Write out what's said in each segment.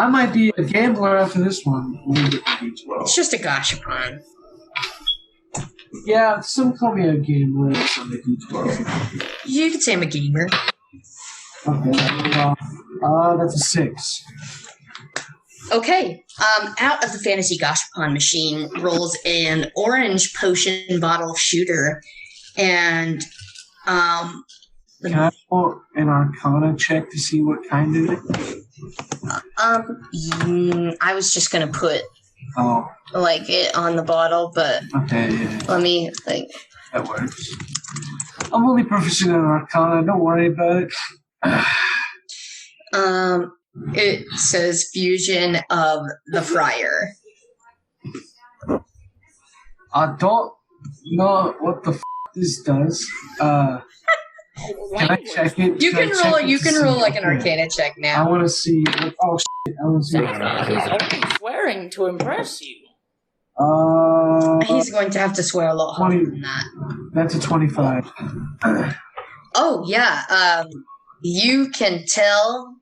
I might be a gambler after this one. It's just a gashapon. Yeah, some call me a gambler on the D12. You could say I'm a gamer. Okay, that's a 6. Okay, out of the fantasy gashapon machine rolls an orange potion bottle shooter, and Can I roll an Arcana check to see what kind it is? I was just gonna put Oh, it on the bottle, but okay, yeah. let me think. That works. I'm only proficient in Arcana. Don't worry about it. It says fusion of the friar. I don't know what the this does. Can I check it? You can roll. You can roll like an Arcana check I now. want to see. Oh shit! I want to see. He's only swearing to impress you. He's going to have to swear a lot harder 20. than that. That's a 25. Oh yeah. You can tell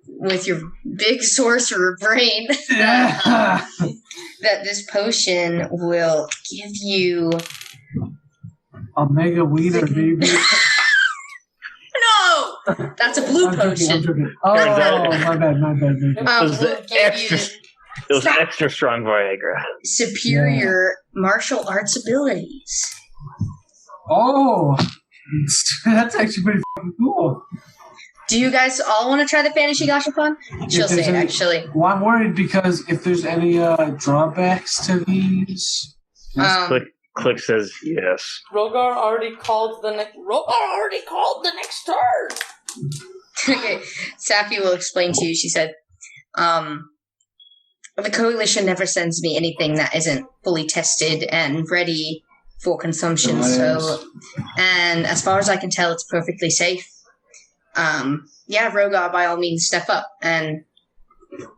with your big sorcerer brain that this potion will give you A mega wiener, baby. No, that's a blue I'm potion. joking. Oh, my bad. It was Will the give extra. you It was extra strong Viagra. superior martial arts abilities. Oh, that's actually pretty fucking cool. Do you guys all want to try the fantasy gashapon? She'll If there's say it, any- actually. Well, I'm worried because if there's any drawbacks to these. Click says yes. Rogar already called the next turn. Okay, Safi will explain to you. She said, the Coalition never sends me anything that isn't fully tested and ready for consumption. Nice. So, and as far as I can tell, it's perfectly safe. Yeah, Rogar, by all means, step up, and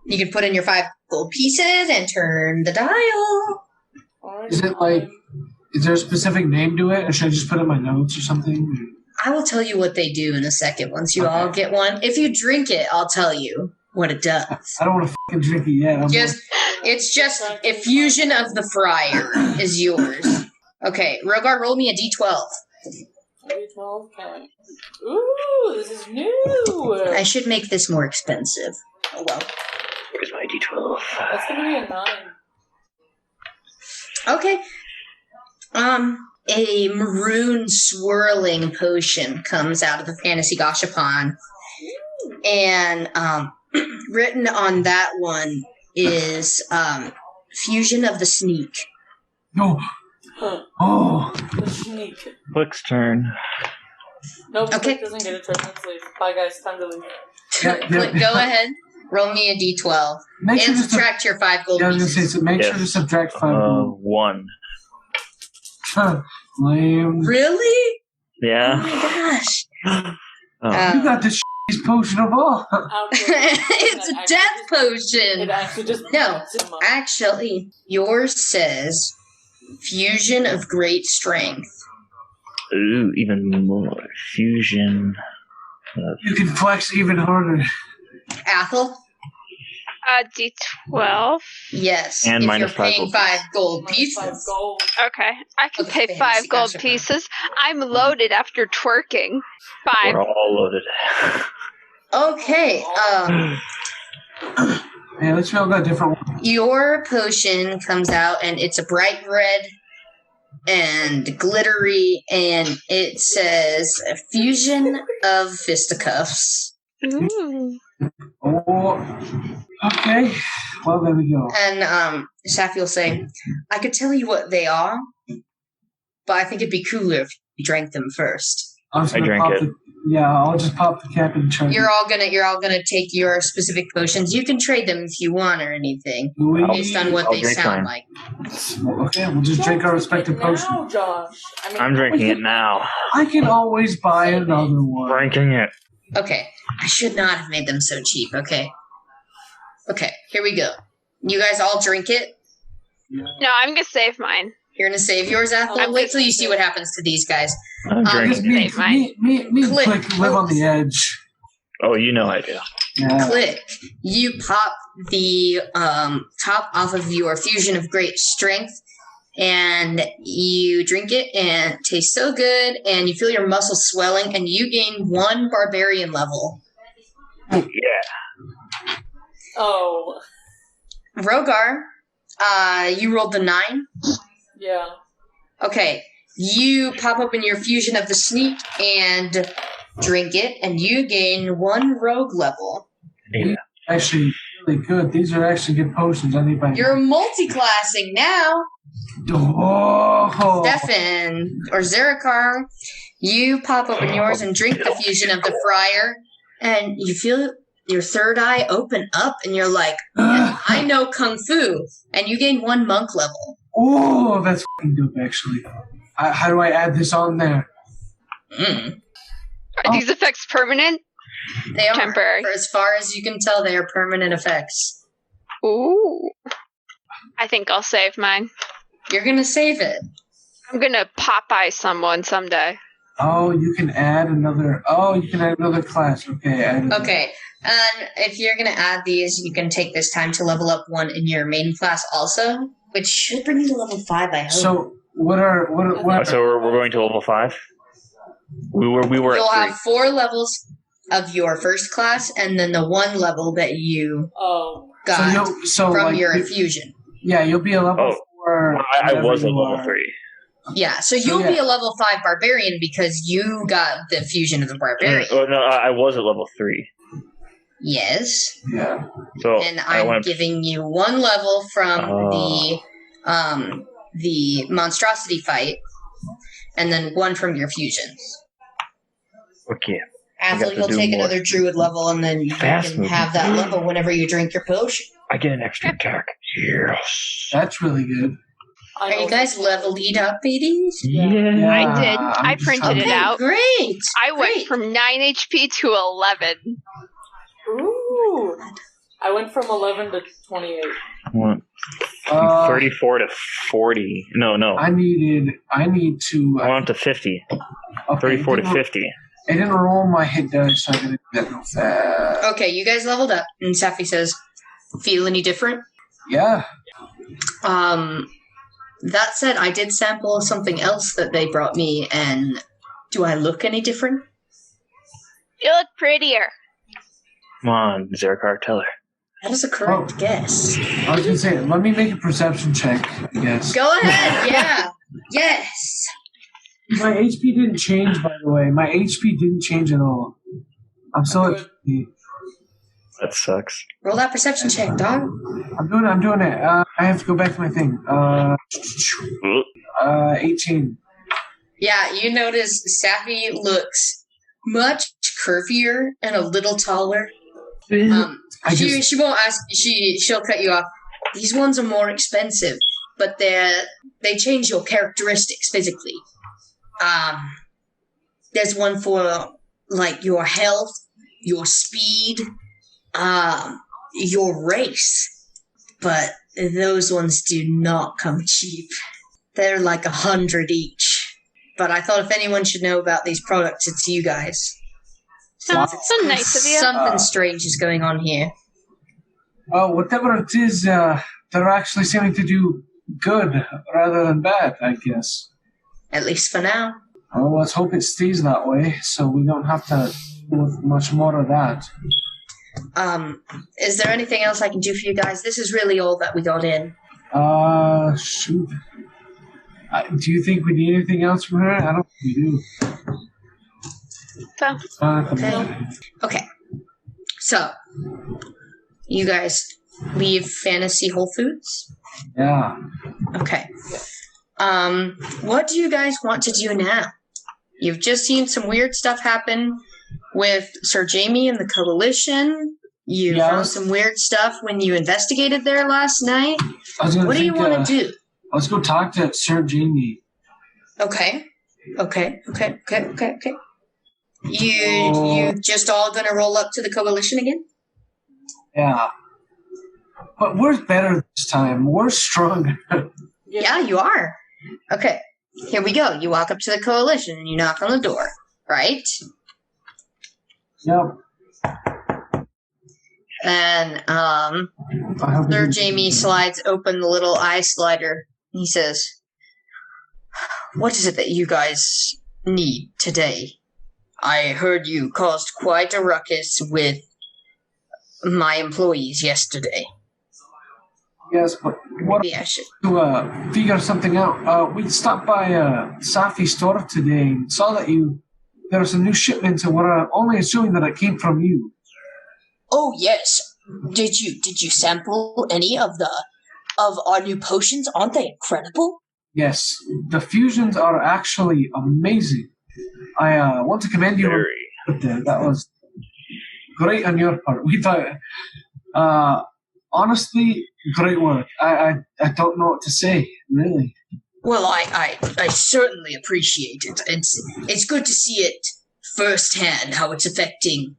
you can put in your 5 gold pieces and turn the dial. Is it like, is there a specific name to it, or should I just put it in my notes or something? I will tell you what they do in a second once you all get one. If you drink it, I'll tell you what it does. I don't want to fucking drink it yet. It's just a fusion of the friar is yours. Okay, Rogar, roll me a d12. 12, okay. Ooh, this is new. I should make this more expensive. Oh well. Where's my D12? That's gonna be a 9. Okay. A maroon swirling potion comes out of the fantasy gashapon, and written on that one is fusion of the sneak. No. Oh. The sneak. Click's turn. Nope, Okay. Click doesn't get a turn. Let's leave. Bye, guys. Time to leave. Click, go ahead. Roll me a d12 Make sure and to subtract your 5 gold Yeah, I was gonna say, pieces. so make sure to Yes. subtract 5 gold. 1. Lame. Really? Oh Yeah. my gosh. Oh. You got the shittiest potion of all. It's a death It potion. actually just No, puts him up. actually, yours says fusion of great strength. Ooh, even more. Fusion. You can flex even harder. Athel? D12. Yes. And if minus you're 5 paying gold 5 gold Minus pieces. 5 gold. Okay, I can Okay, pay fantasy 5 gold gashapon. pieces. I'm loaded after twerking. 5. We're all loaded. Okay. Yeah, let's all got a different one. Your potion comes out and it's a bright red and glittery, and it says a fusion of fisticuffs. Ooh. Oh, okay. Well, there we go. And Safi will say, I could tell you what they are, but I think it'd be cooler if you drank them first. I'm just I gonna drank pop it. Mm-hmm. I'll just pop the cap and try. You're all gonna take your specific potions. You can trade them if you want or anything, based on what I'll they drink sound mine. like. Okay, we'll just drink our respective Now, potions. Josh. I mean, I'm drinking it now. I can always buy another one. Drinking it. Okay, I should not have made them so cheap. Okay, here we go. You guys all drink it. No, I'm gonna save mine. You're gonna save yours, Athel. I'm Wait till you see what happens to these guys. I'm Because drinking it. me and Click. Click live on the edge. Oh, you know I do. Yeah. Click. You pop the top off of your fusion of great strength, and you drink it, and it tastes so good, and you feel your muscles swelling, and you gain 1 barbarian level. Yeah. Oh. Rogar, you rolled the 9. Yeah. Okay, you pop open your fusion of the sneak and drink it, and you gain 1 rogue level. Yeah. Actually, really good. These are actually good potions. I need my. You're multi-classing now. Oh. Stefan or Zarakar, you pop open yours and drink the fusion of the friar, and you feel your third eye open up, and you're like, I know Kung Fu, and you gain 1 monk level. Oh, that's fucking dope, actually. How do I add this on there? Are these effects permanent? They are. Temporary. For as far as you can tell, they are permanent effects. Ooh. I think I'll save mine. You're going to save it. I'm gonna Popeye someone someday. Oh, you can add another. Oh, you can add another class. Okay. Okay. And if you're going to add these, you can take this time to level up 1 in your main class also, which should bring you to level 5, I hope. So what are? So we're going to level 5. We were. You'll at 3. have 4 levels of your first class, and then the 1 level that you got from like, your infusion. Yeah, you'll be a level 4. I was at level 3. Yeah, so you'll be a level 5 barbarian because you got the fusion of the barbarian. Oh, no, I was at level 3. Yes. Yeah. So and I'm giving you 1 level from the monstrosity fight, and then 1 from your fusions. Okay. After you'll take another druid level, and then you can have that level whenever you drink your potion. I get an extra attack. Yes. That's really good. Are you guys leveled up, babies? Yeah. I did. I printed it out. Great. I went from 9 HP to 11. Ooh. I went from 11 to 28. What? 34 to 40. No. I need to. I went up to 50. Okay, 34 to 50. I didn't roll my hit dice, so I didn't get no fast. Okay, you guys leveled up, and Safi says, "Feel any different?" Yeah. That said, I did sample something else that they brought me, and do I look any different? You look prettier. Come on, Zarakar, tell her. That is a correct guess. I was gonna say, let me make a perception check. Yes. Go ahead. Yeah. Yes. My HP didn't change, by the way. My HP didn't change at all. I'm still at 50. That sucks. Roll that perception check, dog. I'm doing it. I have to go back to my thing. 18. Yeah, you notice Safi looks much curvier and a little taller. She won't ask. She'll cut you off. These ones are more expensive, but they change your characteristics physically. There's one for like your health, your speed, your race, but those ones do not come cheap. They're like 100 each. But I thought if anyone should know about these products, it's you guys. So nice of you. Something strange is going on here. Whatever it is, they're actually seeming to do good rather than bad, I guess. At least for now. Well, let's hope it stays that way, so we don't have to deal with much more of that. Is there anything else I can do for you guys? This is really all that we got in. Shoot. Do you think we need anything else from her? I don't think we do. Okay. So, you guys leave Fantasy Whole Foods? Yeah. Okay. What do you guys want to do now? You've just seen some weird stuff happen with Sir Jaimie and the Coalition. You found some weird stuff when you investigated there last night. What do you want to do? Let's go talk to Sir Jaimie. Okay. You just all gonna roll up to the Coalition again? Yeah. But we're better this time. We're stronger. Yeah, you are. Okay. Here we go. You walk up to the Coalition and you knock on the door, right? Yep. And I hope Sir it- Jaimie slides open the little eye slider. He says, "What is it that you guys need today? I heard you caused quite a ruckus with my employees yesterday. Yes, but what Maybe I should." to figure something out? We stopped by Safi's store today and saw that there was some new shipments, and we're only assuming that it came from you. Oh yes. Did you sample any of our new potions? Aren't they incredible? Yes, the fusions are actually amazing. I want to commend you Very. with that. That was great on your part. We thought, honestly, great work. I don't know what to say, really. Well, I certainly appreciate it. It's good to see it firsthand how it's affecting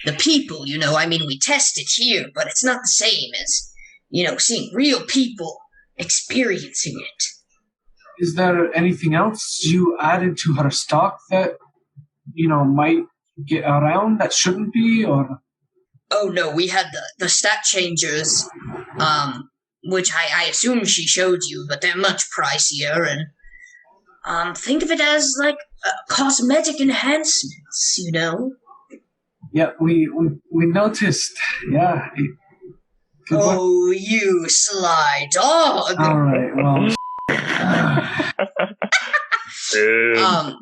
the people. I mean, we test it here, but it's not the same as seeing real people experiencing it. Is there anything else you added to her stock that might get around that shouldn't be, or? Oh no, we had the stat changers, which I assume she showed you, but they're much pricier, and think of it as like cosmetic enhancements, Yeah, we noticed. Yeah. Good work. Oh, you sly dog! All right. Well.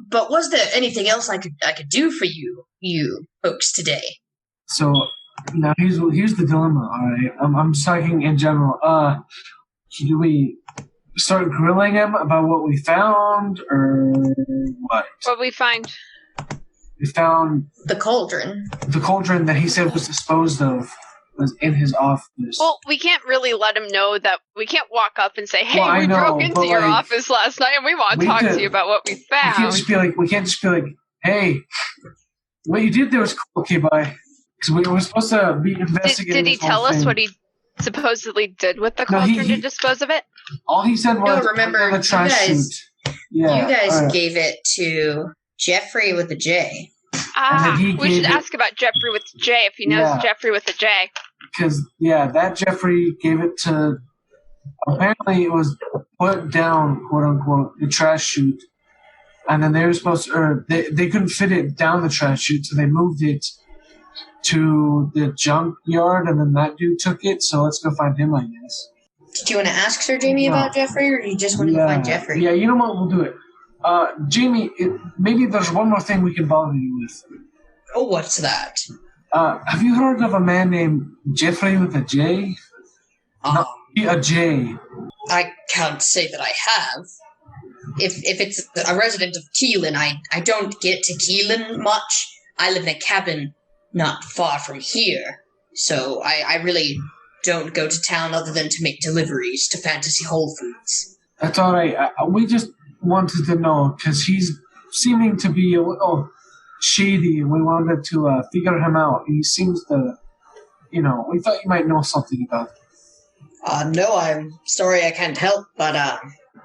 But was there anything else I could do for you folks today? So now here's the dilemma. All right, I'm just talking in general. Do we start grilling him about what we found, or what? What we find? We found The cauldron. the cauldron that he said was disposed of was in his office. Well, we can't really let him know that. We can't walk up and say, "Hey, Well, I we know, broke into but, your like, office last night, and we want to we talk did- to you about what we we can't found." just be like, hey, what you did there was cool. Okay, bye. Because we were supposed to be investigating. Did he this whole tell us thing. what he supposedly did with the No, he- cauldron to dispose of it? All he said was, remember, "Put it in the you trash guys- chute." Yeah, You guys all right. gave it to Jeffrey with a J. Ah, he we gave should it- ask about Jeffrey with the J if he knows Yeah. Jeffrey with the J. Because that Jeffrey gave it to. Apparently, it was put down, quote unquote, the trash chute, and then they were supposed to, or they couldn't fit it down the trash chute, so they moved it to the junk yard, and then that dude took it. So let's go find him, I guess. Did you want to ask Sir Jaimie No. about Jeffrey, or you just want to go find Jeffrey? Yeah, you know what? We'll do it. Jamie, maybe there's one more thing we can bother you with. Oh, what's that? Have you heard of a man named Jeffrey with a J? A J. I can't say that I have. If it's a resident of Keelan, I don't get to Keelan much. I live in a cabin not far from here, so I really don't go to town other than to make deliveries to Fantasy Whole Foods. That's all right. We just wanted to know because he's seeming to be a little shady, and we wanted to figure him out. He seems to, we thought you might know something about it. No, I'm sorry I can't help, but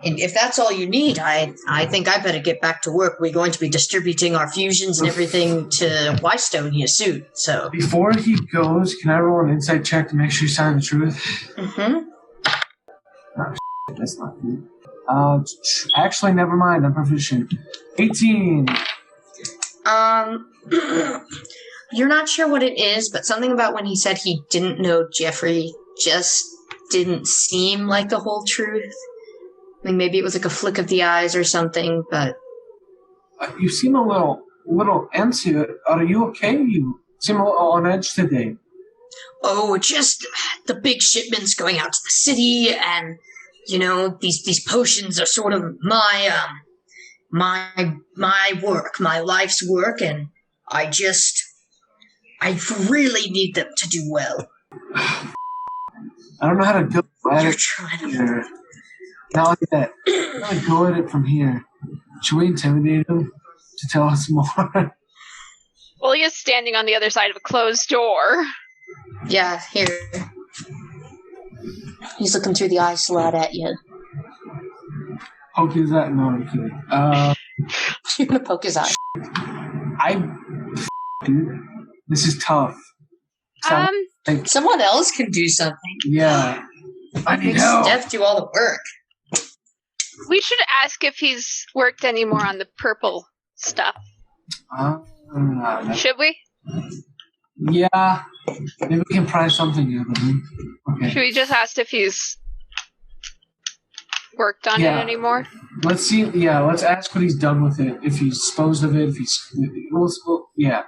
if that's all you need, I think I better get back to work. We're going to be distributing our fusions and everything to Wystone here soon, so. Before he goes, can I roll an insight check to make sure he's telling the truth? Mm-hmm. That's not good. Actually, never mind. I'm proficient. 18. You're not sure what it is, but something about when he said he didn't know Jeffrey just didn't seem like the whole truth. I mean, maybe it was like a flick of the eyes or something, but... You seem a little antsy. Are you okay? You seem a little on edge today. Oh, just the big shipments going out to the city, and, these potions are sort of my work, my life's work, and I really need them to do well. I don't know how to go at You're it trying to... here. Not like that. How do I go at it from here? Should we intimidate him to tell us more? Well, he is standing on the other side of a closed door. Yeah, here. He's looking through the eye slot at you. Poke his eye? No, I'm kidding. You're gonna poke his eye. Dude, this is tough. So, Someone else can do something. Yeah. I need Make help. Steph do all the work. We should ask if he's worked any more on the purple stuff. Should we? Yeah. Maybe we can pry something out of him. Okay. Should we just ask if he's worked on it anymore? Let's see. Yeah, let's ask what he's done with it. If he's disposed of it. If he's. Yeah.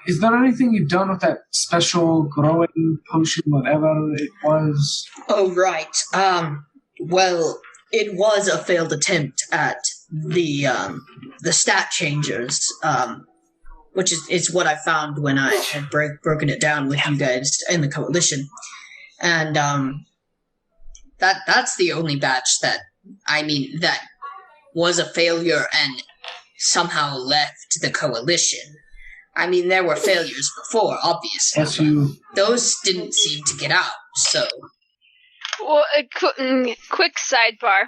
Is there anything you've done with that special growing potion, whatever it was? Oh, right. Well, it was a failed attempt at the stat changers, which is what I found when I had broken it down with you guys in the coalition. And, that's the only batch that was a failure and somehow left the coalition. I mean, there were failures before, obviously. Yes, those didn't seem to get out, so... Well, a quick sidebar.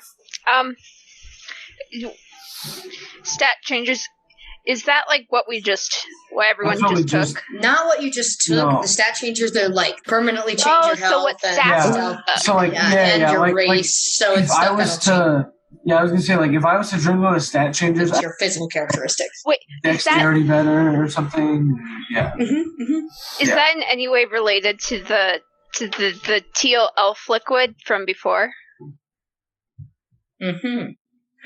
Stat changes. Is that like what everyone just took? Not what you just took. No. The stat changers, they're like permanently change your health so what and stats stuff. So like, and your like, race. So if it's I stuff was that'll to, I was gonna say like if I was to drink one of the stat changes, change your physical characteristics. Wait, is that dexterity better or something. Yeah. is that in any way related to the teal elf liquid from before? Mm-hmm.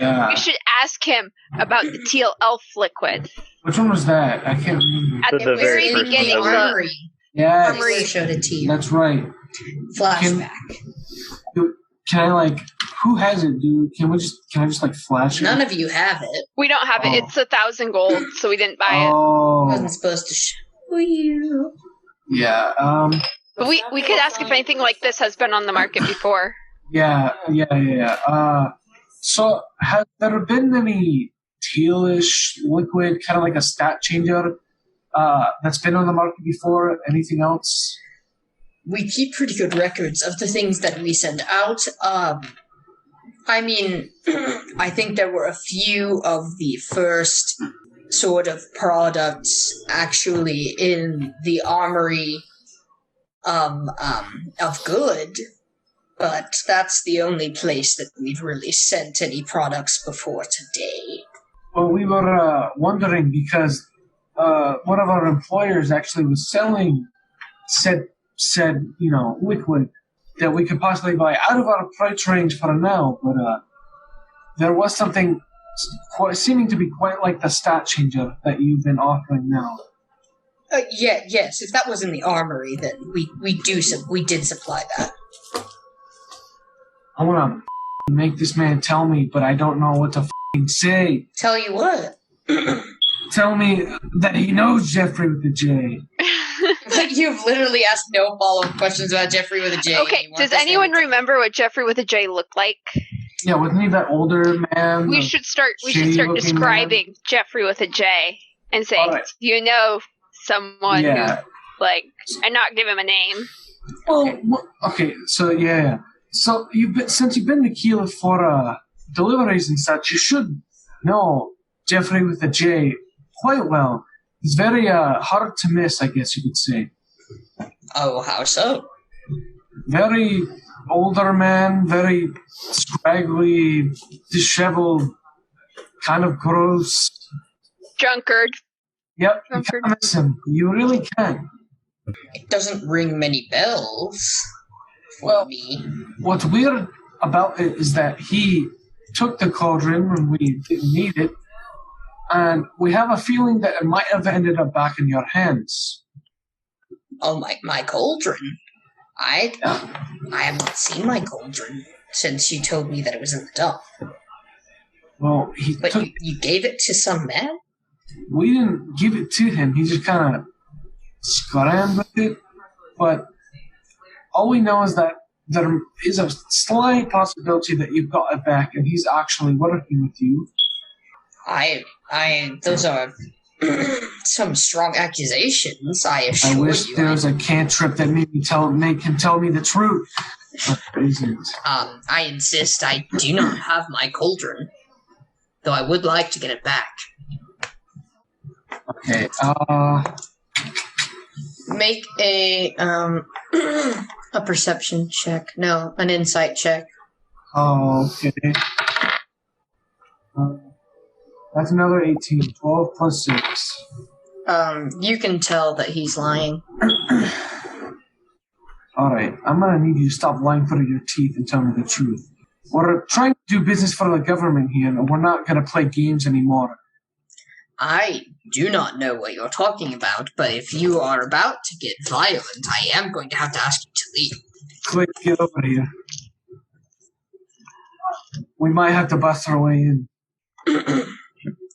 Yeah. You should ask him about the teal elf liquid. Which one was that? I can't remember. At the very first beginning, one. The armory. Yeah. Armory showed it to you. That's right. Flashback. Can I like? Who has it, dude? Can I just like flash it? None of you have it. we don't have it. It's 1,000 gold, so we didn't buy I Oh. wasn't supposed to show you. Yeah. it. But we could ask if anything like this has been on the market before. Yeah. So, has there been any tealish liquid, kind of like a stat changer, that's been on the market before? Anything else? We keep pretty good records of the things that we send out. I mean, I think there were a few of the first sort of products actually in the armory of good. But that's the only place that we've really sent any products before today. Well, we were wondering because one of our employers actually was selling said liquid that we could possibly buy out of our price range for now, but there was something seeming to be quite like the stat changer that you've been offering now. Yes. If that was in the armory, then we did supply that. I want to make this man tell me, but I don't know what to say. Tell you what. Tell me that he knows Jeffrey with the J. You've literally asked no follow-up questions about Jeffrey with a J. Okay, does anyone remember what Jeffrey with a J looked like? Yeah, wasn't he that older man? We should start shady-looking describing man? Jeffrey with a J and say, All right. you know someone Yeah. who, like, and not give him a name. Okay, so yeah. So since you've been to Keela for deliveries and such, you should know Jeffrey with a J quite well. He's very hard to miss, I guess you could say. Oh, how so? Very older man, very scraggly, disheveled, kind of gross. Drunkard. Yep, you can't miss him. You really can. It doesn't ring many bells. Well, Me. what's weird about it is that he took the cauldron when we didn't need it, and we have a feeling that it might have ended up back in your hands. Oh, my cauldron? I have not seen my cauldron since you told me that it was in the dump. Well, But you gave it to some man? we didn't give it to him. He just kind of scrammed with it. But all we know is that there is a slight possibility that you've got it back and he's actually working with you. Those are some strong accusations, I assure you. I wish there was a cantrip that made him tell me the truth. But there isn't. I insist I do not have my cauldron, though I would like to get it back. Okay, Make a a perception check. No, an insight check. Oh, okay. That's another 18. 12 plus 6. You can tell that he's lying. Alright, I'm gonna need you to stop lying through your teeth and tell me the truth. We're trying to do business for the government here, and we're not gonna play games anymore. I do not know what you're talking about, but if you are about to get violent, I am going to have to ask you to leave. Click, get over here. We might have to bust our way in.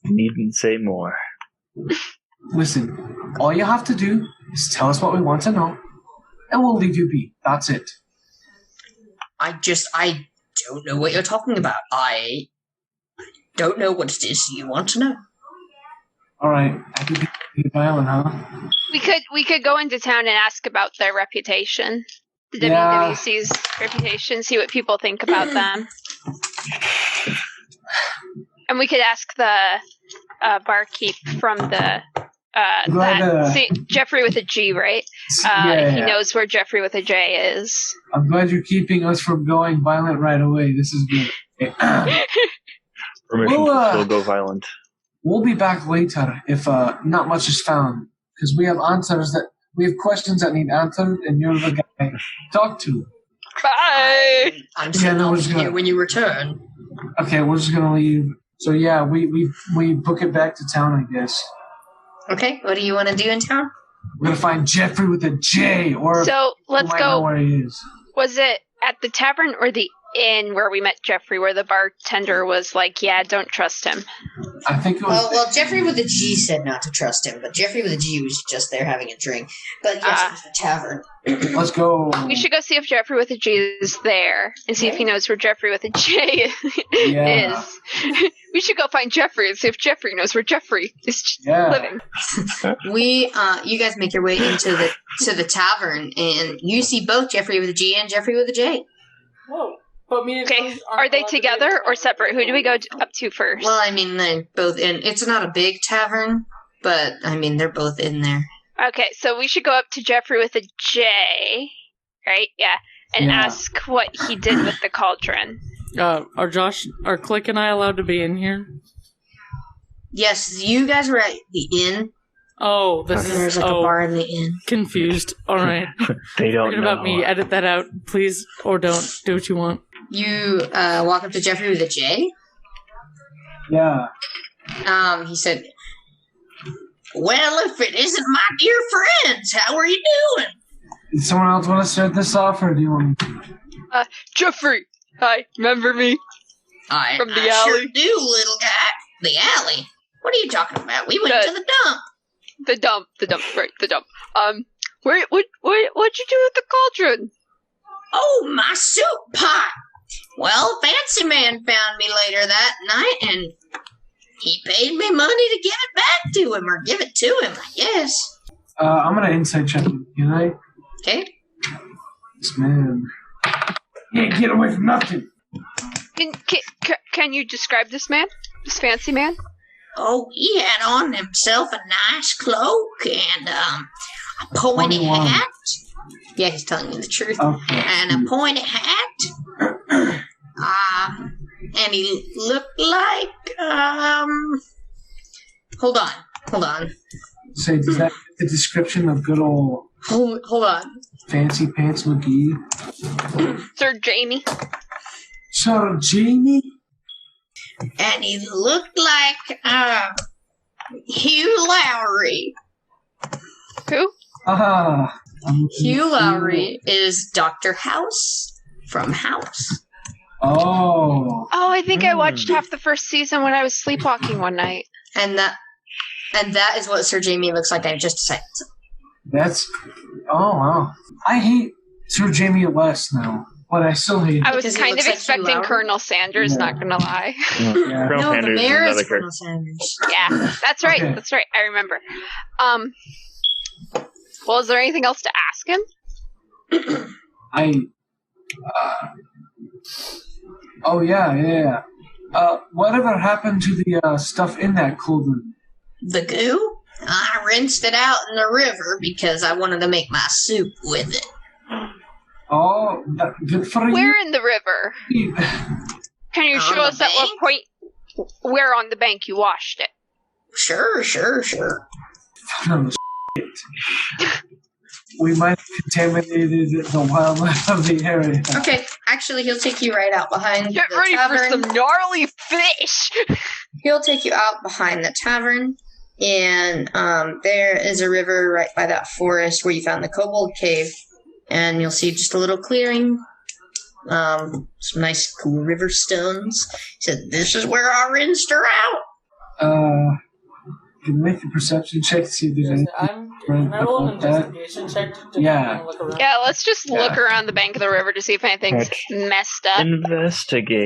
Needn't say more. Listen, all you have to do is tell us what we want to know, and we'll leave you be. That's it. I don't know what you're talking about. I don't know what it is you want to know. Alright, I think it's be violent, huh? We could go into town and ask about their reputation. The Yeah. WWC's reputation, see what people think about them. And we could ask the barkeep from the Jeffrey with a G, right? He knows where Jeffrey with a J is. I'm glad you're keeping us from going violent right away. This is good. Permission to still go violent. We'll be back later if not much is found, because we have questions that need answered, and you're the guy to talk to. Bye. I'm sitting here when you return. Okay, we're just gonna leave. So yeah, we book it back to town, I guess. Okay, what do you want to do in town? We're gonna find Jeffrey with a J, or so let's go. go. Know where he is. Was it at the tavern or the inn where we met Jeffrey, where the bartender was like, "Yeah, don't trust him"? I think it was. Well, Jeffrey with a G said not to trust him, but Jeffrey with a G was just there having a drink. But yes, it was the tavern. Let's go. We should go see if Jeffrey with a G is there and see if he knows where Jeffrey with a J is. We should go find Jeffrey and see if Jeffrey knows where Jeffrey is living. You guys make your way into the tavern, and you see both Jeffrey with a G and Jeffrey with a J. Whoa. But me and okay, are they together or separate? Who do we go up to first? Well, I mean, they're both in. It's not a big tavern, but I mean, they're both in there. Okay, so we should go up to Jeffrey with a J, right? Yeah, and ask what he did with the cauldron. Are Click and I allowed to be in here? Yes, you guys were at the inn. Oh, there's like a bar in the inn. Confused. All right. They don't Forget know. about me. Edit that out, please, or don't. Do what you want. You walk up to Jeffrey with a J. Yeah. He said, "Well, if it isn't my dear friends, how are you doing?" Did someone else want to start this off, or do you want? Jeffrey. Hi, remember me? From the alley? Sure do, little guy. The alley? What are you talking about? We went to the dump. The dump, right, the dump. What'd you do with the cauldron? Oh, my soup pot. Well, Fancy Man found me later that night, and he paid me money to give it back to him, or give it to him, I guess. I'm gonna insight check you, can I? Okay. This man. Yeah, get away from nothing. Can you describe this man? This fancy man? Oh, he had on himself a nice cloak and a pointy 21. hat. Yeah, he's telling you the truth. Okay. And a pointy hat. And he looked like, Hold on. Say, does that fit the description of good old Hold on. Fancy Pants McGee? Sir Jaimie. Sir Jaimie? And he looked like, Hugh Lowry. Who? Hugh Lowry is Dr. House from House. Oh. Oh, I think I watched half the first season when I was sleepwalking one night. And that is what Sir Jaimie looks like. I just said. Oh wow. I hate Sir Jaimie less now, but I still hate him. I was Because he kind of looks like expecting Hugh Colonel Sanders, Yeah. not gonna lie. Yeah. Colonel No, the Sanders mayor is is another Colonel Sanders. Yeah, that's right. Okay. That's right. I remember. Well, is there anything else to ask him? Oh yeah. Whatever happened to the stuff in that cauldron? The goo? I rinsed it out in the river because I wanted to make my soup with it. Oh, good for Where in the river? you. Can you On show the us at what bank? point where on the bank you washed it? Sure. Oh, shit. We might have contaminated the wildlife of the area. Okay, actually, he'll take you right out behind Get the ready tavern. for some gnarly fish! He'll take you out behind the tavern, and there is a river right by that forest where you found the kobold cave, and you'll see just a little clearing, some nice cool river stones. He said, "This is where I rinsed her out." You can make a perception check to see if there's anything. Can I roll an about that. investigation check to Yeah. look around? Yeah, let's just look around the bank of the river to see if anything's messed up. Investigate.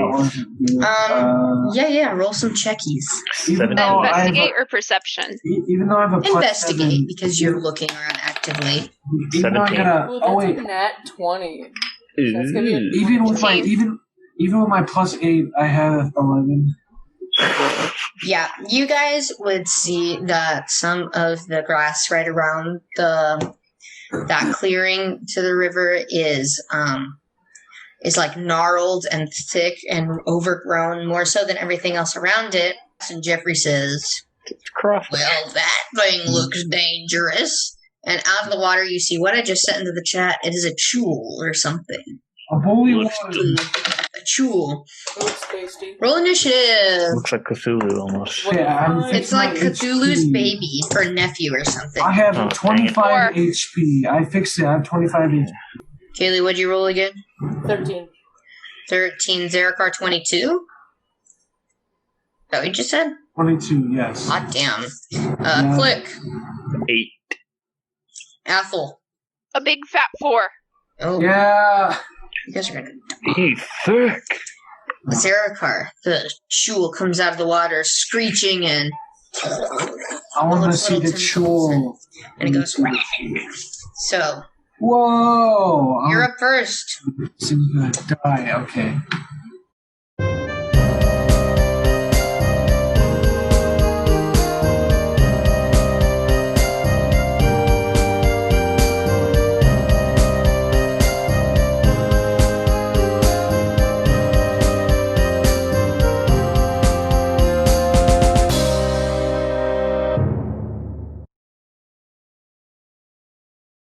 Yeah, roll some checkies. Even though Investigate or perception? Even though I have a plus Investigate, 7, because you're looking around actively. even though I 17. got a, Ooh, oh that's wait, a nat 20. That's gonna be a Ooh. even with my 15. even with my plus 8, I have 11. Yeah, you guys would see that some of the grass right around that clearing to the river is like gnarled and thick and overgrown, more so than everything else around it. And Jeffrey says, Cross. "Well, that thing looks dangerous." And out of the water, you see what I just sent into the chat. It is a chul or something. A holy Looks water. A chul. Oops, tasty. Roll initiative. Looks like Cthulhu almost. Yeah, I'm It's It's like fixing my Cthulhu's HP. baby or nephew or something. I have Oh, 25 dang it. HP. I fixed it. I have 25 HP. Kaylee, what'd you roll again? 13. 13. Zarakar 22? Is that what you just said? 22, yes. Hot damn. Yeah. Click. 8. Athel. A big fat 4. Oh, Yeah. you guys are gonna. Hey, fuck. Zarakar. The shul comes out of the water, screeching and. I want to Looks see little the tentacles chul. And it goes. So, Whoa. you're up first. I'm gonna die. Okay.